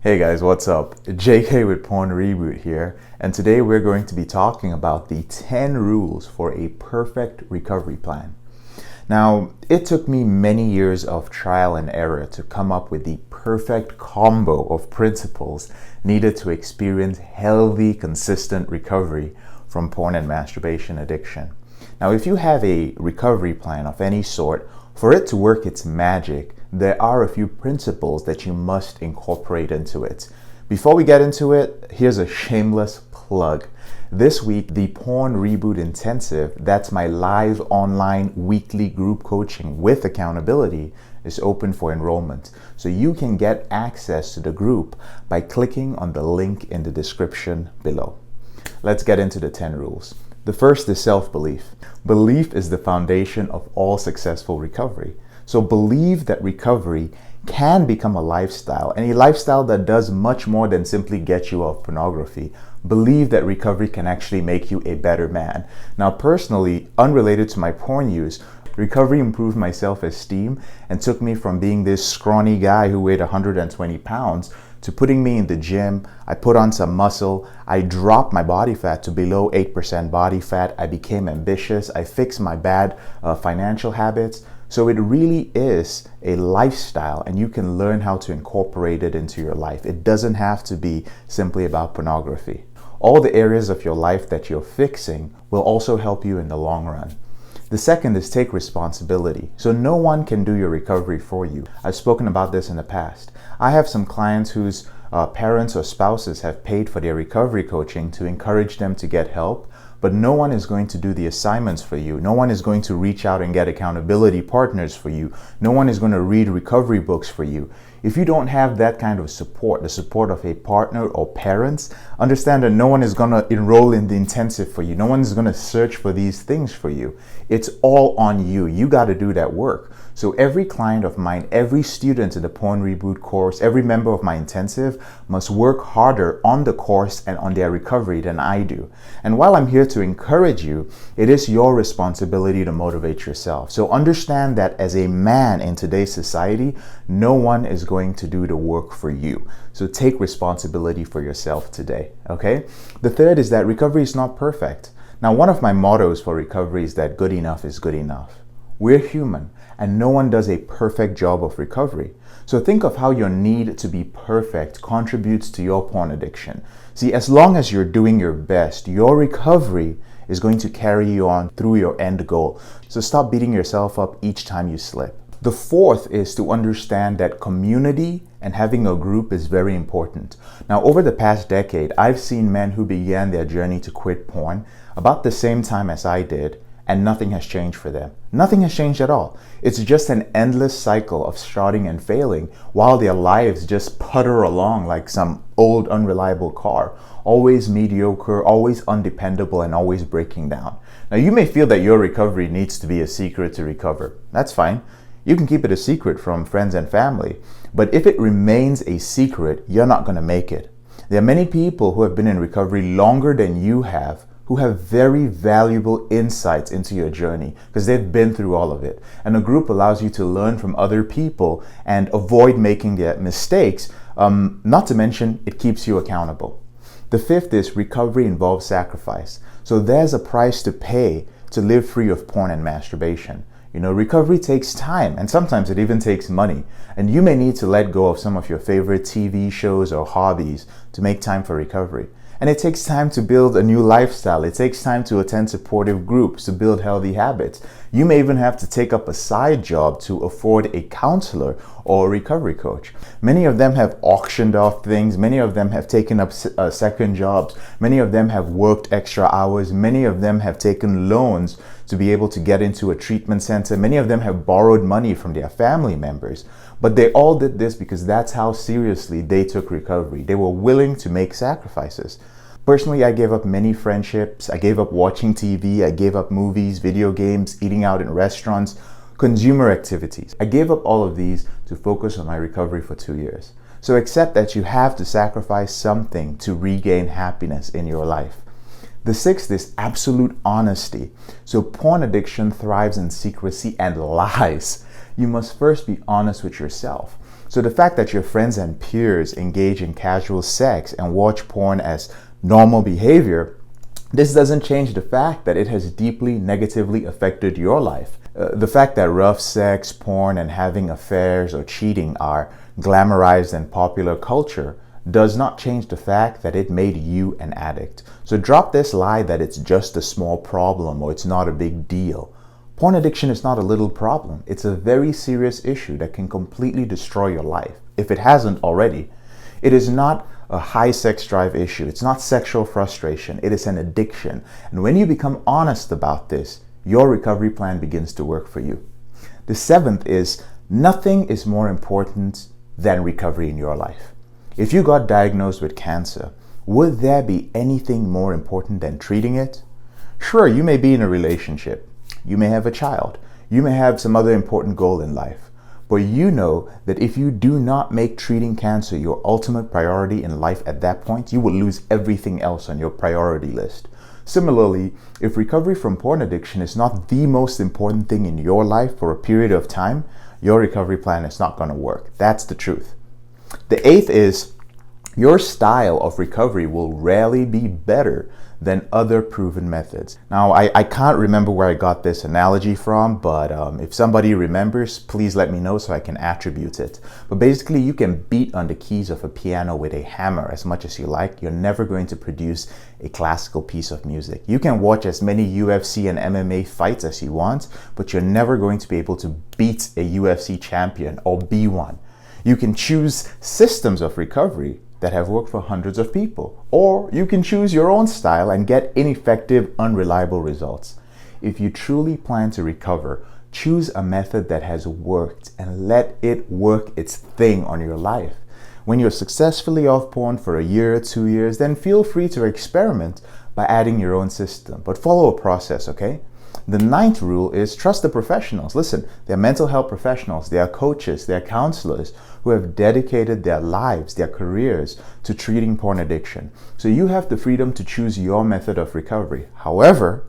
Hey guys, what's up? JK with Porn Reboot here, and today we're going to be talking about the 10 rules for a perfect recovery plan. Now, it took me many years of trial and error to come up with the perfect combo of principles needed to experience healthy, consistent recovery from porn and masturbation addiction. Now, if you have a recovery plan of any sort, for it to work its magic, there are a few principles that you must incorporate into it. Before we get into it, here's a shameless plug. This week, the Porn Reboot Intensive, that's my live online weekly group coaching with accountability, is open for enrollment. So you can get access to the group by clicking on the link in the description below. Let's get into the 10 rules. The first is self-belief. Belief is the foundation of all successful recovery. So believe that recovery can become a lifestyle, and a lifestyle that does much more than simply get you off pornography. Believe that recovery can actually make you a better man. Now, personally, unrelated to my porn use, recovery improved my self-esteem and took me from being this scrawny guy who weighed 120 pounds to putting me in the gym. I put on some muscle. I dropped my body fat to below 8% body fat. I became ambitious. I fixed my bad financial habits. So it really is a lifestyle, and you can learn how to incorporate it into your life. It doesn't have to be simply about pornography. All the areas of your life that you're fixing will also help you in the long run. The second is take responsibility. So no one can do your recovery for you. I've spoken about this in the past. I have some clients whose parents or spouses have paid for their recovery coaching to encourage them to get help, but no one is going to do the assignments for you. No one is going to reach out and get accountability partners for you. No one is going to read recovery books for you. If you don't have that kind of support, the support of a partner or parents, understand that no one is going to enroll in the intensive for you. No one is going to search for these things for you. It's all on you. You got to do that work. So every client of mine, every student in the Porn Reboot course, every member of my intensive must work harder on the course and on their recovery than I do. And while I'm here to encourage you, it is your responsibility to motivate yourself. So understand that as a man in today's society, no one is going to do the work for you. So take responsibility for yourself today, okay? The third is that recovery is not perfect. Now, one of my mottos for recovery is that good enough is good enough. We're human, and no one does a perfect job of recovery. So think of how your need to be perfect contributes to your porn addiction. See, as long as you're doing your best, your recovery is going to carry you on through your end goal. So stop beating yourself up each time you slip. The fourth is to understand that community and having a group is very important. Now, over the past decade, I've seen men who began their journey to quit porn about the same time as I did, and nothing has changed for them. Nothing has changed at all. It's just an endless cycle of starting and failing while their lives just putter along like some old unreliable car, always mediocre, always undependable, and always breaking down. Now, you may feel that your recovery needs to be a secret to recover. That's fine. You can keep it a secret from friends and family, but if it remains a secret, you're not going to make it. There are many people who have been in recovery longer than you have who have very valuable insights into your journey because they've been through all of it. And a group allows you to learn from other people and avoid making their mistakes. Not to mention, it keeps you accountable. The fifth is recovery involves sacrifice. So there's a price to pay to live free of porn and masturbation. You know, recovery takes time, and sometimes it even takes money. And you may need to let go of some of your favorite TV shows or hobbies to make time for recovery. And it takes time to build a new lifestyle. It takes time to attend supportive groups, to build healthy habits. You may even have to take up a side job to afford a counselor or a recovery coach. Many of them have auctioned off things. Many of them have taken up second jobs. Many of them have worked extra hours. Many of them have taken loans to be able to get into a treatment center. Many of them have borrowed money from their family members. But they all did this because that's how seriously they took recovery. They were willing to make sacrifices. Personally, I gave up many friendships. I gave up watching TV. I gave up movies, video games, eating out in restaurants, consumer activities. I gave up all of these to focus on my recovery for 2 years. So accept that you have to sacrifice something to regain happiness in your life. The sixth is absolute honesty. So porn addiction thrives in secrecy and lies. You must first be honest with yourself. So the fact that your friends and peers engage in casual sex and watch porn as normal behavior, this doesn't change the fact that it has deeply negatively affected your life. The fact that rough sex, porn, and having affairs or cheating are glamorized in popular culture does not change the fact that it made you an addict. So drop this lie that it's just a small problem or it's not a big deal. Porn addiction is not a little problem. It's a very serious issue that can completely destroy your life, if it hasn't already. It is not a high sex drive issue. It's not sexual frustration. It is an addiction. And when you become honest about this, your recovery plan begins to work for you. The seventh is nothing is more important than recovery in your life. If you got diagnosed with cancer, would there be anything more important than treating it? Sure, you may be in a relationship. You may have a child. You may have some other important goal in life. But you know that if you do not make treating cancer your ultimate priority in life at that point, you will lose everything else on your priority list. Similarly, if recovery from porn addiction is not the most important thing in your life for a period of time, your recovery plan is not going to work. That's the truth. The eighth is your style of recovery will rarely be better than other proven methods. Now, I can't remember where I got this analogy from, but if somebody remembers, please let me know so I can attribute it. But basically, you can beat on the keys of a piano with a hammer as much as you like. You're never going to produce a classical piece of music. You can watch as many UFC and MMA fights as you want, but you're never going to be able to beat a UFC champion or be one. You can choose systems of recovery that have worked for hundreds of people, or you can choose your own style and get ineffective, unreliable results. If you truly plan to recover, choose a method that has worked and let it work its thing on your life. When you're successfully off porn for a year, 2 years, then feel free to experiment by adding your own system, but follow a process, okay? The ninth rule is trust the professionals. Listen, they're mental health professionals, they are coaches, they are counselors who have dedicated their lives, their careers to treating porn addiction. So you have the freedom to choose your method of recovery. However,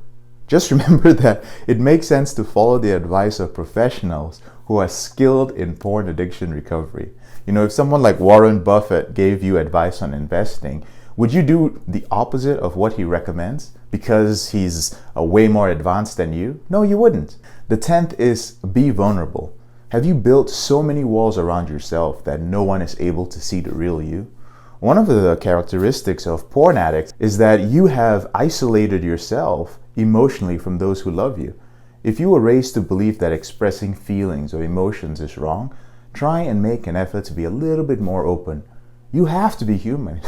just remember that it makes sense to follow the advice of professionals who are skilled in porn addiction recovery. You know, if someone like Warren Buffett gave you advice on investing, would you do the opposite of what he recommends because he's way more advanced than you? No, you wouldn't. The 10th is be vulnerable. Have you built so many walls around yourself that no one is able to see the real you? One of the characteristics of porn addicts is that you have isolated yourself emotionally from those who love you. If you were raised to believe that expressing feelings or emotions is wrong, try and make an effort to be a little bit more open. You have to be human.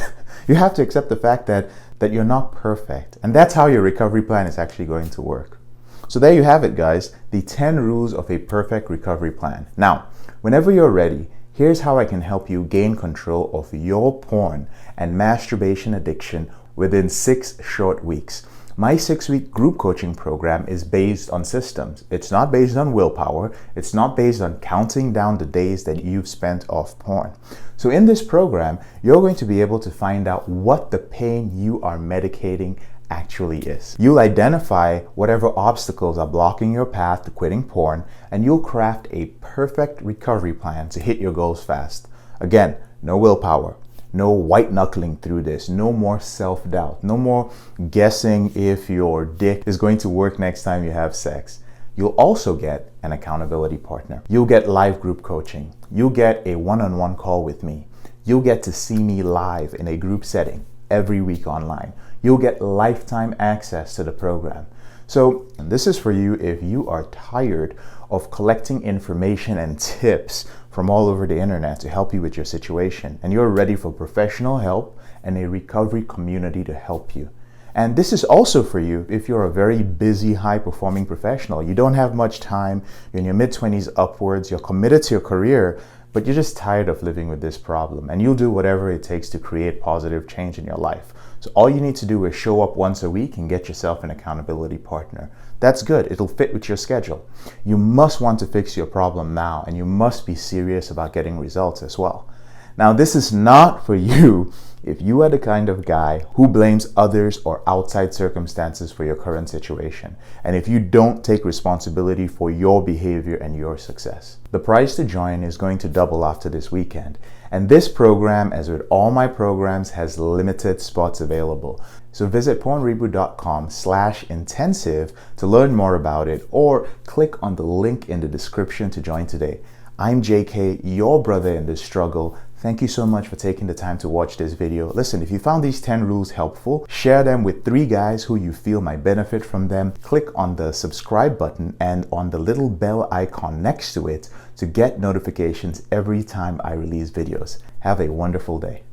You have to accept the fact that you're not perfect. And that's how your recovery plan is actually going to work. So there you have it, guys, the 10 rules of a perfect recovery plan. Now, whenever you're ready, here's how I can help you gain control of your porn and masturbation addiction within 6 short weeks. My 6-week group coaching program is based on systems. It's not based on willpower. It's not based on counting down the days that you've spent off porn. So in this program, you're going to be able to find out what the pain you are medicating actually is. You'll identify whatever obstacles are blocking your path to quitting porn, and you'll craft a perfect recovery plan to hit your goals fast. Again, no willpower. No white knuckling through this. No more self-doubt. No more guessing if your dick is going to work next time you have sex. You'll also get an accountability partner. You'll get live group coaching. You'll get a one-on-one call with me. You'll get to see me live in a group setting every week online. You'll get lifetime access to the program. So this is for you if you are tired of collecting information and tips from all over the internet to help you with your situation, and you're ready for professional help and a recovery community to help you. And this is also for you if you're a very busy, high-performing professional. You don't have much time, you're in your mid-20s upwards, you're committed to your career, but you're just tired of living with this problem, and you'll do whatever it takes to create positive change in your life. So all you need to do is show up once a week and get yourself an accountability partner. That's good. It'll fit with your schedule. You must want to fix your problem now, and you must be serious about getting results as well. Now, this is not for you If you are the kind of guy who blames others or outside circumstances for your current situation, and if you don't take responsibility for your behavior and your success. The price to join is going to double after this weekend, and this program, as with all my programs, has limited spots available. So visit pornreboot.com/intensive to learn more about it, or click on the link in the description to join today. I'm JK, your brother in this struggle. Thank you so much for taking the time to watch this video. Listen, if you found these 10 rules helpful, share them with 3 guys who you feel might benefit from them. Click on the subscribe button and on the little bell icon next to it to get notifications every time I release videos. Have a wonderful day.